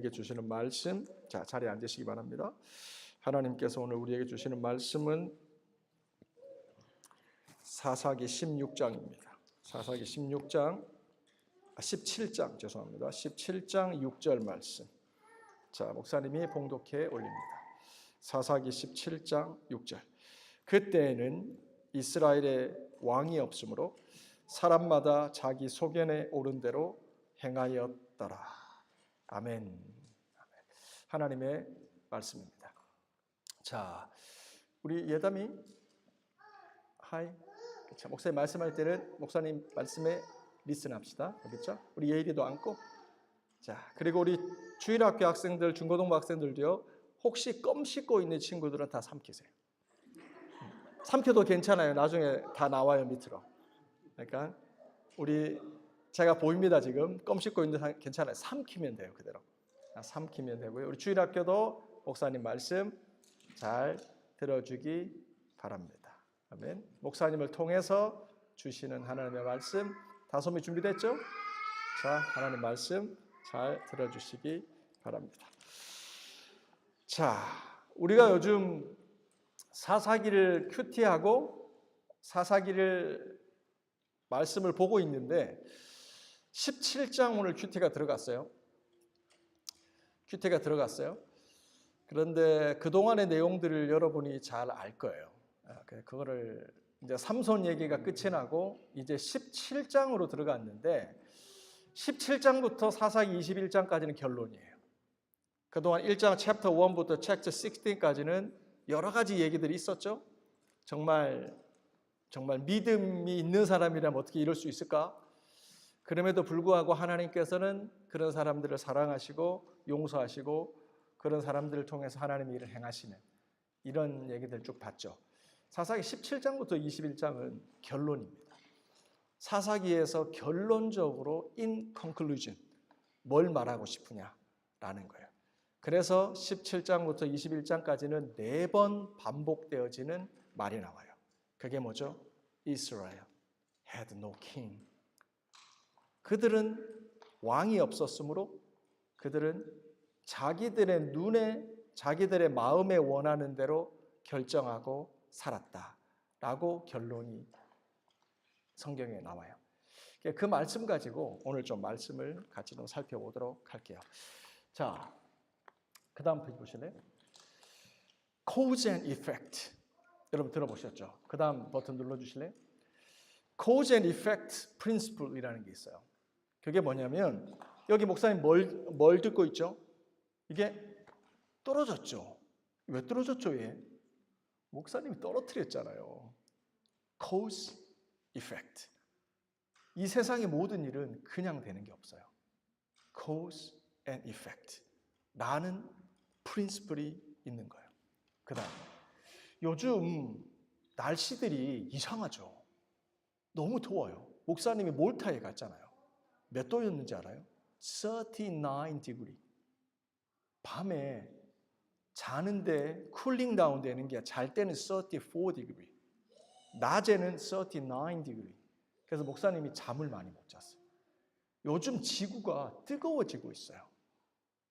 우리에게 주시는 말씀, 자, 자리에 앉으시기 바랍니다. 하나님께서 오늘 우리에게 주시는 말씀은 사사기 16장입니다. 사사기 17장 죄송합니다. 17장 6절 말씀. 자, 목사님이 봉독해 올립니다. 사사기 17장 6절. 그때에는 이스라엘에 왕이 없으므로 사람마다 자기 소견에 오른 대로 행하였더라. 아멘. 하나님의 말씀입니다. 자, 우리 예담이 하이. 자, 목사님 말씀할 때는 목사님 말씀에 리슨합시다. 알겠죠? 우리 예일이도 앉고. 자, 그리고 우리 주일학교 학생들, 중고등부 학생들도요. 혹시 껌 씹고 있는 친구들은 다 삼키세요. 삼켜도 괜찮아요. 나중에 다 나와요, 밑으로. 그러니까 우리 제가 보입니다. 지금 껌 씹고 있는데 괜찮아요. 삼키면 돼요. 그대로. 삼키면 되고요. 우리 주일학교도 목사님 말씀 잘 들어주기 바랍니다. 아멘. 목사님을 통해서 주시는 하나님의 말씀 다솜이 준비됐죠? 자, 하나님 말씀 잘 들어주시기 바랍니다. 자, 우리가 요즘 사사기를 큐티하고 사사기를 말씀을 보고 있는데 17장 오늘 큐티가 들어갔어요. 그런데 그동안의 내용들을 여러분이 잘 알 거예요. 그거를 이제 삼손 얘기가 끝이 나고 이제 17장으로 들어갔는데 17장부터 사사기 21장까지는 결론이에요. 그동안 1장 챕터 1부터 챕터 16까지는 여러 가지 얘기들이 있었죠. 정말 믿음이 있는 사람이라면 어떻게 이럴 수 있을까? 그럼에도 불구하고 하나님께서는 그런 사람들을 사랑하시고 용서하시고 그런 사람들을 통해서 하나님의 일을 행하시는 이런 얘기들 쭉 봤죠. 사사기 17장부터 21장은 결론입니다. 사사기에서 결론적으로 in conclusion 뭘 말하고 싶으냐라는 거예요. 그래서 17장부터 21장까지는 4번 반복되어지는 말이 나와요. 그게 뭐죠? Israel had no king. 그들은 왕이 없었으므로 그들은 자기들의 눈에 자기들의 마음에 원하는 대로 결정하고 살았다라고 결론이 성경에 나와요. 그 말씀 가지고 오늘 좀 말씀을 같이 좀 살펴보도록 할게요. 자, 그 다음 페이지 보실래요? Cause and effect. 여러분 들어보셨죠? 그 다음 버튼 눌러주실래요? Cause and effect principle이라는 게 있어요. 그게 뭐냐면 여기 목사님 뭘 듣고 있죠? 이게 떨어졌죠. 왜 떨어졌죠? 얘? 목사님이 떨어뜨렸잖아요. Cause, effect. 이 세상의 모든 일은 그냥 되는 게 없어요. Cause and effect. 라는 principle이 있는 거예요. 그 다음에 요즘 날씨들이 이상하죠. 너무 더워요. 목사님이 몰타에 갔잖아요. 몇 도였는지 알아요? 39 degree. 밤에 자는데 쿨링 다운 되는 게 잘 때는 34 degree. 낮에는 39 degree. 그래서 목사님이 잠을 많이 못 잤어요. 요즘 지구가 뜨거워지고 있어요.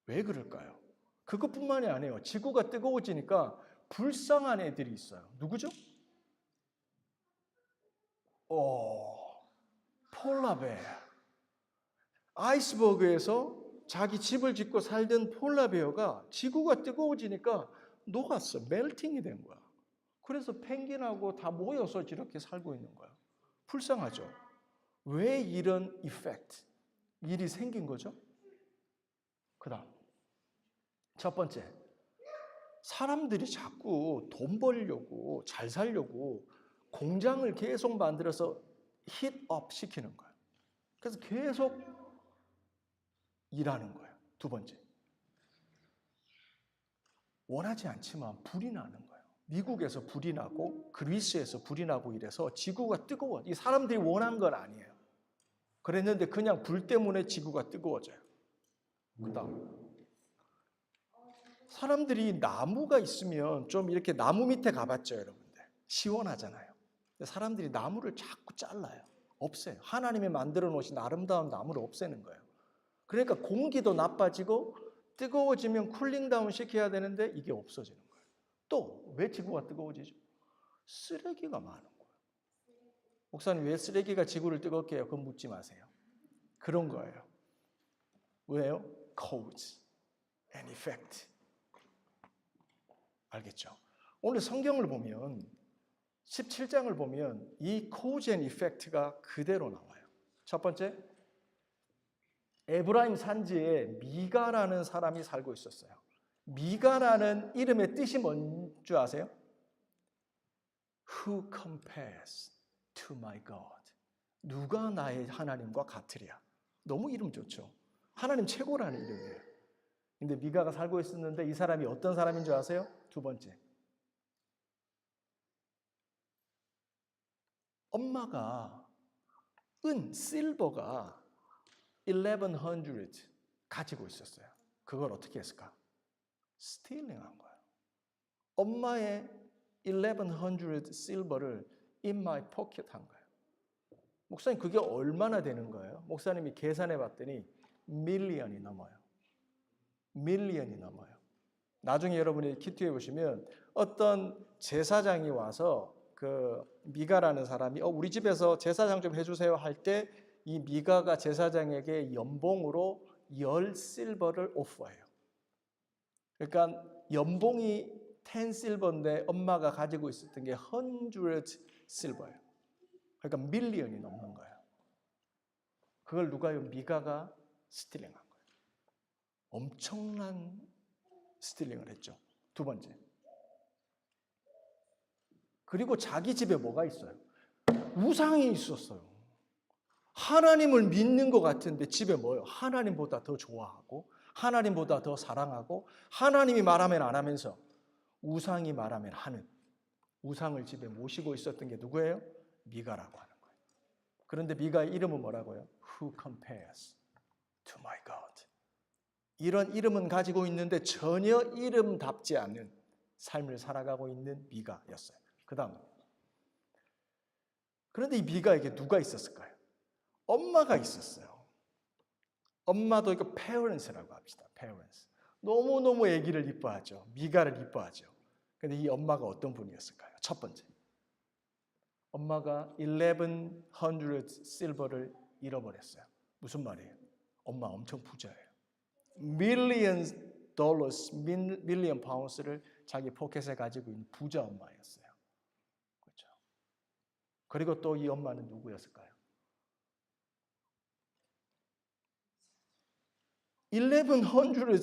왜 그럴까요? 그것뿐만이 아니에요. 지구가 뜨거워지니까 불쌍한 애들이 있어요. 누구죠? 폴라베어. 아이스버그에서 자기 집을 짓고 살던 폴라베어가 지구가 뜨거워지니까 녹았어. 멜팅이 된 거야. 그래서 펭귄하고 다 모여서 이렇게 살고 있는 거야. 불쌍하죠? 왜 이런 이펙트, 일이 생긴 거죠? 그 다음 첫 번째, 사람들이 자꾸 돈 벌려고 잘 살려고 공장을 계속 만들어서 힛업 시키는 거예요. 그래서 계속 일하는 거예요. 두 번째, 원하지 않지만 불이 나는 거예요. 미국에서 불이 나고 그리스에서 불이 나고 이래서 지구가 뜨거워. 이 사람들이 원한 건 아니에요. 그랬는데 그냥 불 때문에 지구가 뜨거워져요. 그 다음 사람들이 나무가 있으면 좀 이렇게 나무 밑에 가봤죠, 여러분들. 시원하잖아요. 근데 사람들이 나무를 자꾸 잘라요. 없애요. 하나님이 만들어 놓으신 아름다운 나무를 없애는 거예요. 그러니까 공기도 나빠지고 뜨거워지면 쿨링 다운 시켜야 되는데 이게 없어지는 거예요. 또 왜 지구가 뜨거워지죠? 쓰레기가 많은 거예요. 목사님 왜 쓰레기가 지구를 뜨겁게 해요? 그건 묻지 마세요. 그런 거예요. 왜요? Cause and effect. 알겠죠? 오늘 성경을 보면 17장을 보면 이 cause and effect가 그대로 나와요. 첫 번째, 에브라임 산지에 미가라는 사람이 살고 있었어요. 미가라는 이름의 뜻이 뭔 줄 아세요? Who compares to my God? 누가 나의 하나님과 같으랴? 너무 이름 좋죠. 하나님 최고라는 이름이에요. 근데 미가가 살고 있었는데 이 사람이 어떤 사람인 줄 아세요? 두 번째, 엄마가 실버가 1100 가지고 있었어요. 그걸 어떻게 했을까? 스틸링 한 거예요. 엄마의 1100 실버를 in my pocket 한 거예요. 목사님 그게 얼마나 되는 거예요? 목사님이 계산해 봤더니 밀리언이 넘어요. 밀리언이 넘어요. 나중에 여러분이 키트에 보시면 어떤 제사장이 와서 그 미가라는 사람이 우리 집에서 제사장 좀 해주세요 할 때 이 미가가 제사장에게 연봉으로 10 실버를 오퍼해요. 그러니까 연봉이 10 실버인데 엄마가 가지고 있었던 게 100 실버예요. 그러니까 밀리언이 넘는 거예요. 그걸 누가요? 미가가 스틸링한 거예요. 엄청난 스틸링을 했죠. 두 번째. 그리고 자기 집에 뭐가 있어요? 우상이 있었어요. 하나님을 믿는 것 같은데 집에 뭐예요? 하나님보다 더 좋아하고 하나님보다 더 사랑하고 하나님이 말하면 안 하면서 우상이 말하면 하는 우상을 집에 모시고 있었던 게 누구예요? 미가라고 하는 거예요. 그런데 미가의 이름은 뭐라고요? Who compares to my God? 이런 이름은 가지고 있는데 전혀 이름답지 않은 삶을 살아가고 있는 미가였어요. 그 다음, 그런데 이 미가에게 누가 있었을까요? 엄마가 있었어요. 엄마도 이거 parents라고 합시다. parents. 너무너무 아기를 이뻐하죠. 미가를 이뻐하죠. 그런데 이 엄마가 어떤 분이었을까요? 첫 번째, 엄마가 1100 실버를 잃어버렸어요. 무슨 말이에요? 엄마 엄청 부자예요. million dollars, million pounds를 자기 포켓에 가지고 있는 부자 엄마였어요. 그렇죠? 그리고 또 이 엄마는 누구였을까요? 1100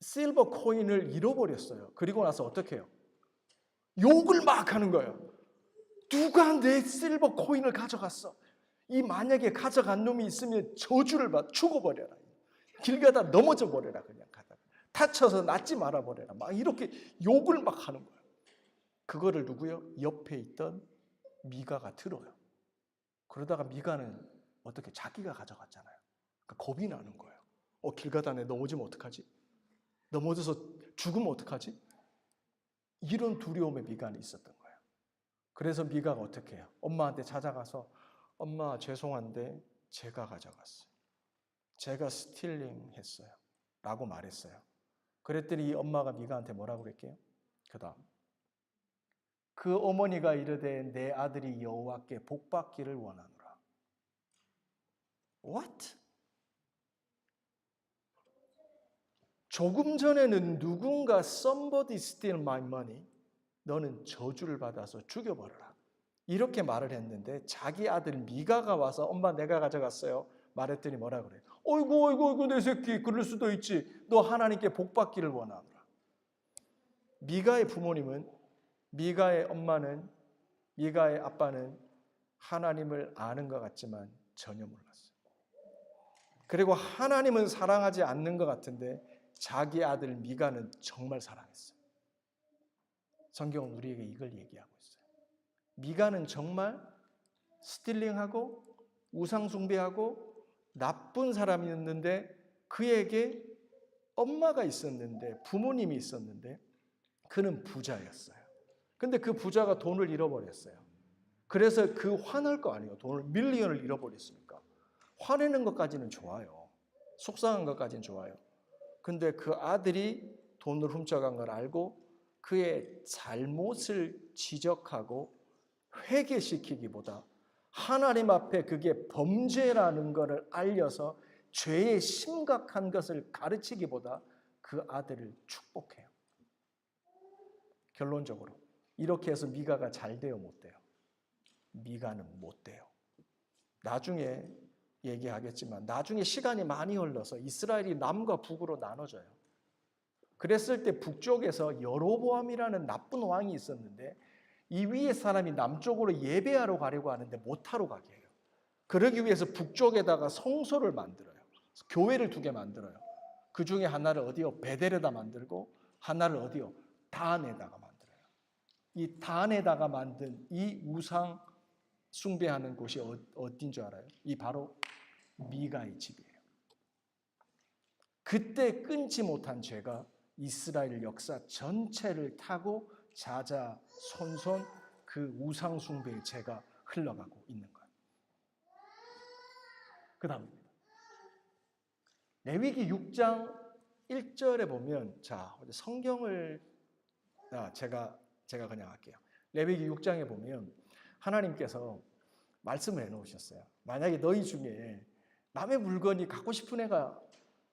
실버 코인을 잃어버렸어요. 그리고 나서 어떻게 해요? 욕을 막 하는 거예요. 누가 내 실버 코인을 가져갔어? 이 만약에 가져간 놈이 있으면 저주를 받아 죽어버려라. 길 가다 넘어져 버려라. 그냥 가다가 다쳐서 낫지 말아 버려라. 막 이렇게 욕을 막 하는 거예요. 그거를 누구요? 옆에 있던 미가가 들어요. 그러다가 미가는 어떻게 자기가 가져갔잖아요. 그러니까 겁이 나는 거예요. 길 가다 내 넘어지면 어떡하지? 넘어져서 죽으면 어떡하지? 이런 두려움의 미간이 있었던 거예요. 그래서 미가가 어떻게 해요? 엄마한테 찾아가서 엄마 죄송한데 제가 가져갔어요. 제가 스틸링 했어요. 라고 말했어요. 그랬더니 이 엄마가 미가한테 뭐라고 그랬게요? 그 다음, 그 어머니가 이르되 내 아들이 여호와께 복받기를 원하노라. What? 조금 전에는 누군가 somebody steal my money, 너는 저주를 받아서 죽여버려라. 이렇게 말을 했는데 자기 아들 미가가 와서 엄마 내가 가져갔어요. 말했더니 뭐라 그래요? 어이구 내 새끼 그럴 수도 있지. 너 하나님께 복받기를 원하노라. 미가의 부모님은, 미가의 엄마는, 미가의 아빠는 하나님을 아는 것 같지만 전혀 몰랐어요. 그리고 하나님은 사랑하지 않는 것 같은데 자기 아들 미가는 정말 사랑했어요. 성경은 우리에게 이걸 얘기하고 있어요. 미가는 정말 스틸링하고 우상 숭배하고 나쁜 사람이었는데 그에게 엄마가 있었는데 부모님이 있었는데 그는 부자였어요. 근데 그 부자가 돈을 잃어버렸어요. 그래서 그 화날 거 아니에요. 돈을 밀리언을 잃어버렸으니까. 화내는 것까지는 좋아요. 속상한 것까지는 좋아요. 근데 그 아들이 돈을 훔쳐간 걸 알고 그의 잘못을 지적하고 회개시키기보다 하나님 앞에 그게 범죄라는 것을 알려서 죄의 심각한 것을 가르치기보다 그 아들을 축복해요. 결론적으로 이렇게 해서 미가가 잘 돼요, 못 돼요? 미가는 못 돼요. 나중에 얘기하겠지만 나중에 시간이 많이 흘러서 이스라엘이 남과 북으로 나눠져요. 그랬을 때 북쪽에서 여로보암이라는 나쁜 왕이 있었는데 이 위에 사람이 남쪽으로 예배하러 가려고 하는데 못하러 가게 해요. 그러기 위해서 북쪽에다가 성소를 만들어요. 교회를 2개 만들어요. 그 중에 하나를 어디요? 베델에다 만들고 하나를 어디요? 단에다가 만들어요. 이 단에다가 만든 이 우상 숭배하는 곳이 어딘 줄 알아요? 이 바로 미가의 집이에요. 그때 끊지 못한 죄가 이스라엘 역사 전체를 타고 자자손손 그 우상 숭배의 죄가 흘러가고 있는 거예요. 그 다음입니다. 레위기 6장 1절에 보면 자 성경을 제가 그냥 할게요. 레위기 6장에 보면 하나님께서 말씀을 해놓으셨어요. 만약에 너희 중에 남의 물건이 갖고 싶은 애가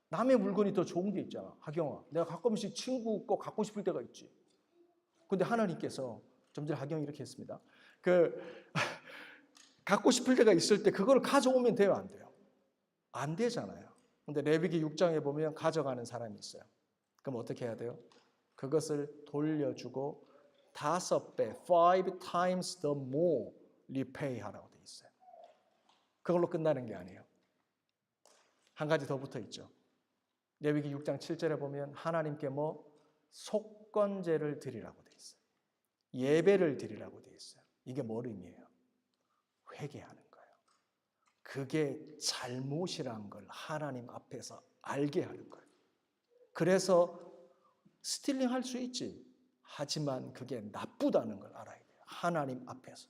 남의 물건이 더 좋은 게 있잖아. 하경아, 내가 가끔씩 친구 거 갖고 싶을 때가 있지. 근데 하나님께서 좀 전에 하경이 이렇게 했습니다. 갖고 싶을 때가 있을 때 그걸 가져오면 돼요, 안 돼요? 안 되잖아요. 근데 레위기 6장에 보면 가져가는 사람이 있어요. 그럼 어떻게 해야 돼요? 그것을 돌려주고 5배, 5 times the more repay 하라고 돼 있어요. 그걸로 끝나는 게 아니에요. 한 가지 더 붙어 있죠. 레위기 6장 7절에 보면 하나님께 속건제를 드리라고 돼 있어요. 예배를 드리라고 돼 있어요. 이게 뭘 의미해요? 회개하는 거예요. 그게 잘못이란 걸 하나님 앞에서 알게 하는 거예요. 그래서 스틸링 할 수 있지. 하지만 그게 나쁘다는 걸 알아야 돼요. 하나님 앞에서.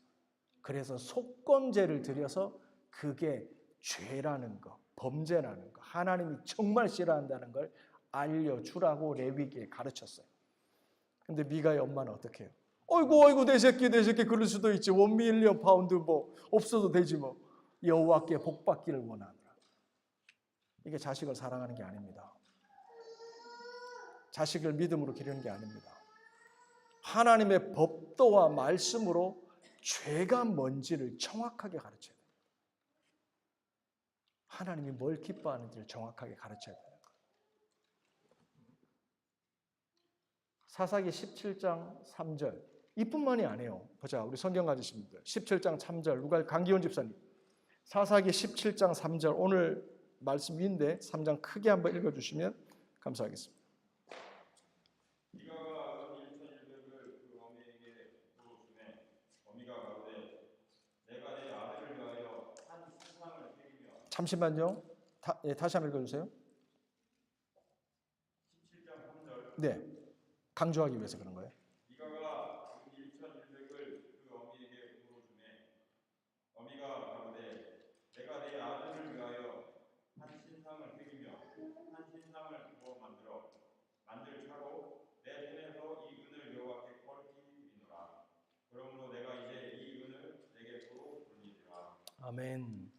그래서 속건제를 드려서 그게 죄라는 거, 범죄라는 거, 하나님이 정말 싫어한다는 걸 알려주라고 레위기에 가르쳤어요. 근데 미가의 엄마는 어떻게 해요? 어이구 내 새끼 그럴 수도 있지. 1밀리언 파운드 없어도 되지 뭐. 여호와께 복받기를 원하노라. 이게 자식을 사랑하는 게 아닙니다. 자식을 믿음으로 기르는 게 아닙니다. 하나님의 법도와 말씀으로 죄가 뭔지를 정확하게 가르쳐야 돼요. 하나님이 뭘 기뻐하는지를 정확하게 가르쳐야 돼요. 사사기 17장 3절 이뿐만이 아니에요. 보자, 우리 성경 가지신 분들 17장 3절 누가 강기훈 집사님 사사기 17장 3절 오늘 말씀 위인데 3장 크게 한번 읽어주시면 감사하겠습니다. 잠시만요. 다시 한번 읽어주세요. 17장 3절. 네, 강조하기 위해서 그런 거예요. 미가가 그 1,100을 그 어미에게 물어주매 어미가 가로되 내가 내 아들을 위하여 한 신상을 새기며 한 신상을 부어 만들 차고 내 손에서 이 은을 여호와께 꼴히 드리노라. 그러므로 내가 이제 이 은을 내게로 돌리리라. 아멘.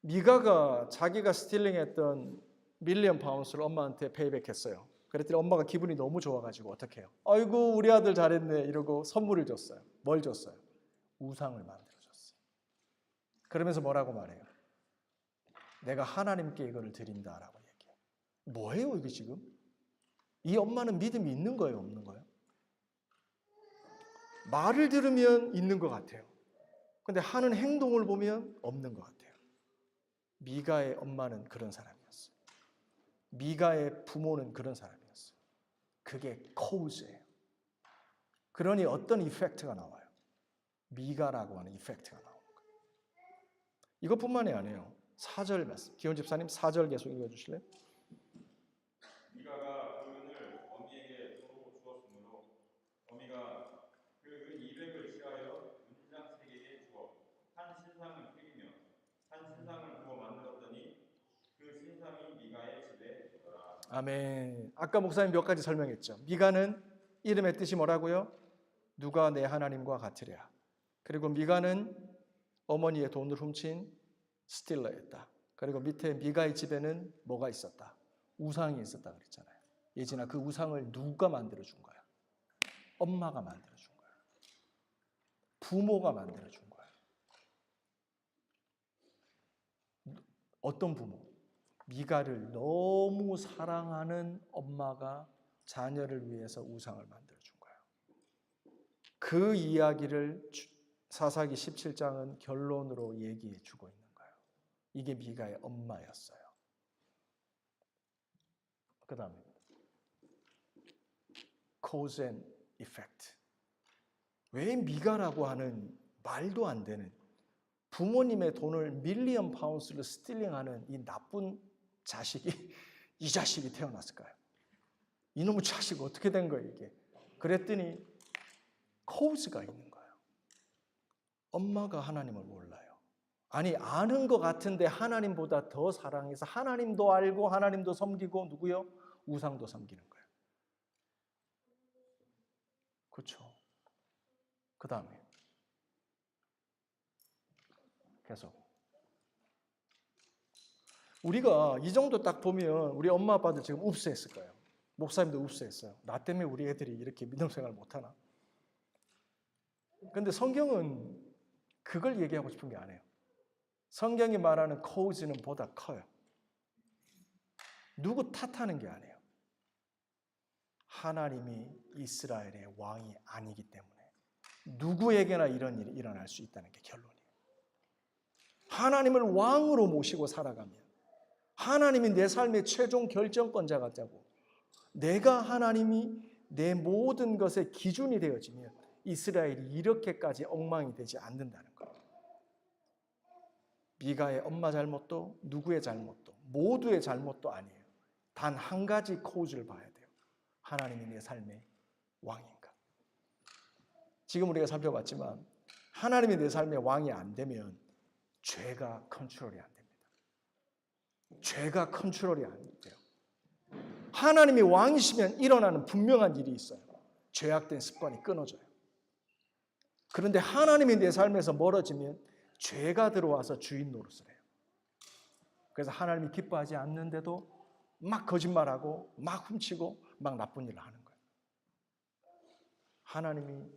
미가가 자기가 스틸링했던 밀리언 파운드를 엄마한테 페이백했어요. 그랬더니 엄마가 기분이 너무 좋아가지고 어떻게 해요? 아이고 우리 아들 잘했네 이러고 선물을 줬어요. 뭘 줬어요? 우상을 만들어줬어요. 그러면서 뭐라고 말해요? 내가 하나님께 이거를 드린다라고 얘기해요. 뭐예요 이게 지금? 이 엄마는 믿음이 있는 거예요, 없는 거예요? 말을 들으면 있는 것 같아요. 근데 하는 행동을 보면 없는 것 같아요. 미가의 엄마는 그런 사람이었어요. 미가의 부모는 그런 사람이었어요. 그게 코우즈예요. 그러니 어떤 이펙트가 나와요? 미가라고 하는 이펙트가 나오는 거예요. 이것뿐만이 아니에요. 4절 말씀. 기원 집사님 4절 계속 읽어주실래요? 미가가 그 은을 어미에게 서로 주었으므로 어미가 그 은 200을 취하여 은장 3개에 주어 한 신상을 새기며 한 신상을 부어 만들었더니 그 신상이 미가의 집에 있더라. 아멘. 아까 목사님 몇 가지 설명했죠. 미가는 이름의 뜻이 뭐라고요? 누가 내 하나님과 같으랴. 그리고 미가는 어머니의 돈을 훔친 스틸러였다. 그리고 밑에 미가의 집에는 뭐가 있었다? 우상이 있었다 그랬잖아요. 예진아, 그 우상을 누가 만들어준 거야? 엄마가 만들어준 거야. 부모가 만들어준 거야. 어떤 부모? 미가를 너무 사랑하는 엄마가 자녀를 위해서 우상을 만들어준 거예요. 그 이야기를 사사기 17장은 결론으로 얘기해 주고 있는 거예요. 이게 미가의 엄마였어요. 그 다음에 cause and effect. 왜 미가라고 하는 말도 안 되는 부모님의 돈을 밀리언 파운드를 스틸링하는 이 나쁜 자식이 이 자식이 태어났을까요? 이놈의 자식 어떻게 된 거예요 이게? 그랬더니 cause가 있는 거예요. 엄마가 하나님을 몰라요. 아니 아는 것 같은데 하나님보다 더 사랑해서 하나님도 알고 하나님도 섬기고 누구요? 우상도 섬기는 거예요. 그렇죠. 그 다음에 계속 우리가 이 정도 딱 보면 우리 엄마 아빠들 지금 웁스했을 거예요. 목사님도 웁스했어요. 나 때문에 우리 애들이 이렇게 믿음 생활 못하나? 근데 성경은 그걸 얘기하고 싶은 게 아니에요. 성경이 말하는 cause는 보다 커요. 누구 탓하는 게 아니에요. 하나님이 이스라엘의 왕이 아니기 때문에 누구에게나 이런 일이 일어날 수 있다는 게 결론이에요. 하나님을 왕으로 모시고 살아가면 하나님이 내 삶의 최종 결정권자 같자고 내가 하나님이 내 모든 것의 기준이 되어지면 이스라엘이 이렇게까지 엉망이 되지 않는다는 거예요. 미가의 엄마 잘못도 누구의 잘못도 모두의 잘못도 아니에요. 단 한 가지 코즈를 봐야 돼요. 하나님이 내 삶의 왕인가? 지금 우리가 살펴봤지만 하나님이 내 삶의 왕이 안 되면 죄가 컨트롤이 안 됩니다. 죄가 컨트롤이 안 돼요. 하나님이 왕이시면 일어나는 분명한 일이 있어요. 죄악된 습관이 끊어져요. 그런데 하나님이 내 삶에서 멀어지면 죄가 들어와서 주인 노릇을 해요. 그래서 하나님이 기뻐하지 않는데도 막 거짓말하고 막 훔치고 막 나쁜 일을 하는 거예요. 하나님이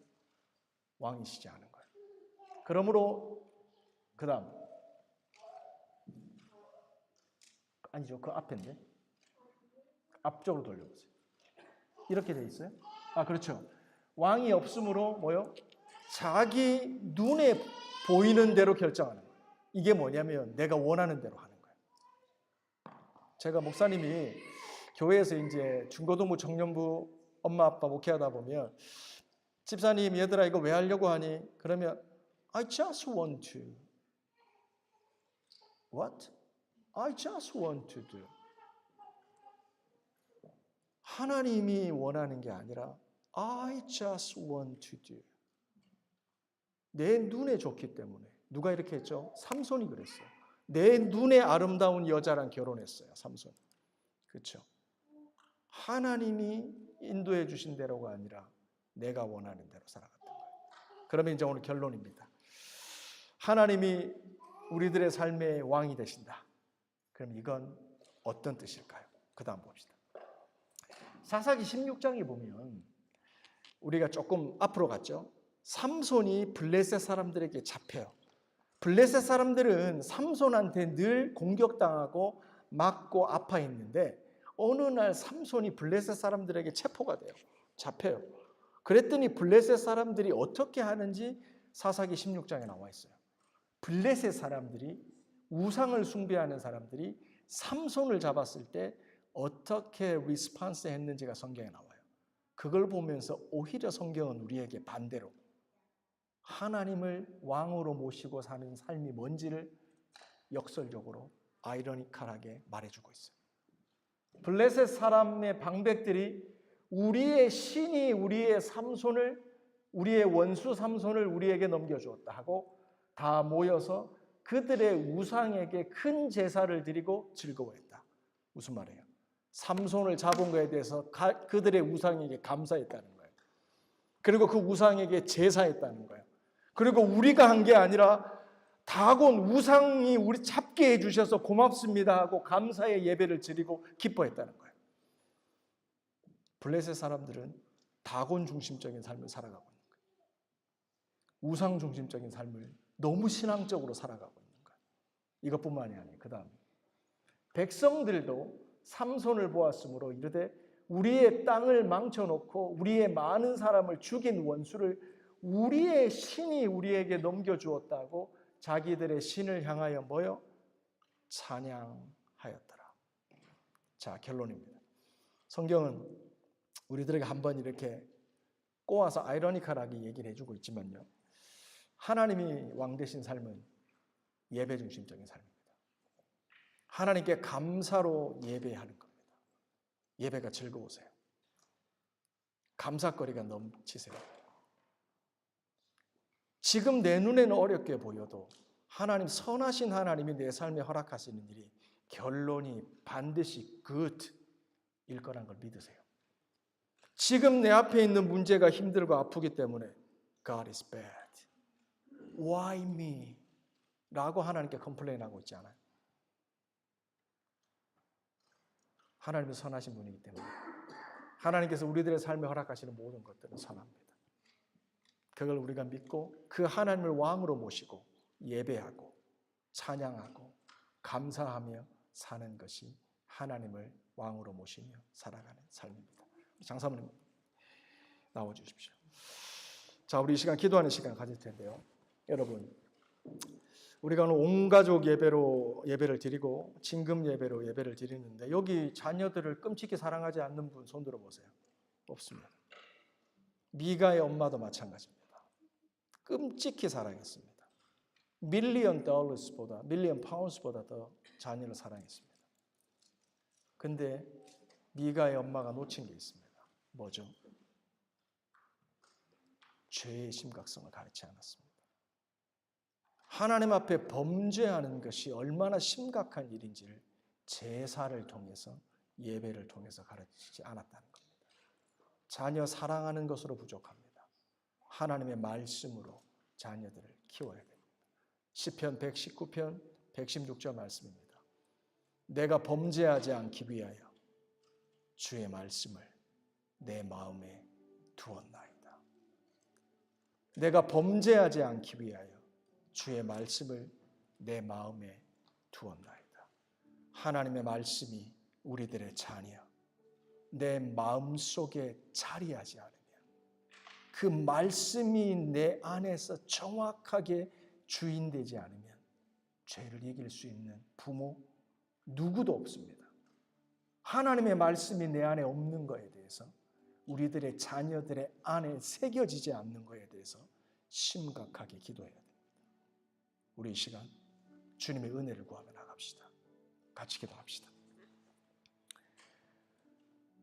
왕이시지 않은 거예요. 그러므로 그 다음 아니죠. 그 앞인데 앞쪽으로 돌려보세요. 이렇게 돼 있어요. 아 그렇죠. 왕이 없으므로 뭐요? 자기 눈에 보이는 대로 결정하는 거예요. 이게 뭐냐면 내가 원하는 대로 하는 거예요. 제가 목사님이 교회에서 이제 중고등부 청년부 엄마 아빠 목회하다 보면 집사님 얘들아 이거 왜 하려고 하니? 그러면 I just want to. What? I just want to do. 하나님이 원하는 게 아니라 I just want to do. 내 눈에 좋기 때문에. 누가 이렇게 했죠? 삼손이 그랬어요. 내 눈에 아름다운 여자랑 결혼했어요. 삼손. 그렇죠? 하나님이 인도해 주신 대로가 아니라 내가 원하는 대로 살아갔던 거예요. 그러면 이제 오늘 결론입니다. 하나님이 우리들의 삶의 왕이 되신다. 그럼 이건 어떤 뜻일까요? 그 다음 봅시다. 사사기 16장에 보면 우리가 조금 앞으로 갔죠. 삼손이 블레셋 사람들에게 잡혀요. 블레셋 사람들은 삼손한테 늘 공격당하고 맞고 아파했는데 어느 날 삼손이 블레셋 사람들에게 체포가 돼요. 잡혀요. 그랬더니 블레셋 사람들이 어떻게 하는지 사사기 16장에 나와 있어요. 블레셋 사람들이 우상을 숭배하는 사람들이 삼손을 잡았을 때 어떻게 리스폰스 했는지가 성경에 나와요. 그걸 보면서 오히려 성경은 우리에게 반대로 하나님을 왕으로 모시고 사는 삶이 뭔지를 역설적으로 아이러니컬하게 말해주고 있어요. 블레셋 사람의 방백들이 우리의 신이 우리의 삼손을 우리의 원수 삼손을 우리에게 넘겨주었다 하고 다 모여서 그들의 우상에게 큰 제사를 드리고 즐거워했다. 무슨 말이에요? 삼손을 잡은 거에 대해서 그들의 우상에게 감사했다는 거예요. 그리고 그 우상에게 제사했다는 거예요. 그리고 우리가 한 게 아니라 다곤 우상이 우리 잡게 해주셔서 고맙습니다 하고 감사의 예배를 드리고 기뻐했다는 거예요. 블레셋 사람들은 다곤 중심적인 삶을 살아가고 있는 거예요. 우상 중심적인 삶을 너무 신앙적으로 살아가고 있는 거예요. 이것뿐만이 아니에요. 그 다음 백성들도 삼손을 보았으므로 이르되 우리의 땅을 망쳐놓고 우리의 많은 사람을 죽인 원수를 우리의 신이 우리에게 넘겨주었다고 자기들의 신을 향하여 뭐요? 찬양하였더라. 자, 결론입니다. 성경은 우리들에게 한번 이렇게 꼬아서 아이러니컬하게 얘기를 해주고 있지만요, 하나님이 왕 되신 삶은 예배 중심적인 삶입니다. 하나님께 감사로 예배하는 겁니다. 예배가 즐거우세요. 감사거리가 넘치세요. 지금 내 눈에는 어렵게 보여도 하나님, 선하신 하나님이 내 삶에 허락하시는 일이 결론이 반드시 굿일 거란 걸 믿으세요. 지금 내 앞에 있는 문제가 힘들고 아프기 때문에 God is bad. Why me? 라고 하나님께 컴플레인하고 있지 않아요. 하나님은 선하신 분이기 때문에 하나님께서 우리들의 삶에 허락하시는 모든 것들은 선합니다. 그걸 우리가 믿고 그 하나님을 왕으로 모시고 예배하고 찬양하고 감사하며 사는 것이 하나님을 왕으로 모시며 살아가는 삶입니다. 장사모님 나와주십시오. 자, 우리 이 시간 기도하는 시간 가질 텐데요. 여러분, 우리가 오늘 온 가족 예배를 드리고 진금 예배로 예배를 드리는데 여기 자녀들을 끔찍히 사랑하지 않는 분 손 들어보세요. 없습니다. 미가의 엄마도 마찬가지입니다. 끔찍히 사랑했습니다. 밀리언 파운드스보다 더 자녀를 사랑했습니다. 근데 미가의 엄마가 놓친 게 있습니다. 뭐죠? 죄의 심각성을 가르치지 않았습니다. 하나님 앞에 범죄하는 것이 얼마나 심각한 일인지를 제사를 통해서 예배를 통해서 가르치지 않았다는 겁니다. 자녀 사랑하는 것으로 부족합니다. 하나님의 말씀으로 자녀들을 키워야 됩니다. 시편 119편 116절 말씀입니다. 내가 범죄하지 않기 위하여 주의 말씀을 내 마음에 두었나이다. 내가 범죄하지 않기 위하여 주의 말씀을 내 마음에 두었나이다. 하나님의 말씀이 우리들의 자녀, 내 마음속에 자리하지 않으면, 그 말씀이 내 안에서 정확하게 주인되지 않으면 죄를 이길 수 있는 부모 누구도 없습니다. 하나님의 말씀이 내 안에 없는 것에 대해서, 우리들의 자녀들의 안에 새겨지지 않는 것에 대해서 심각하게 기도해야 됩니다. 우리 이 시간 주님의 은혜를 구하며 나갑시다. 같이 기도합시다.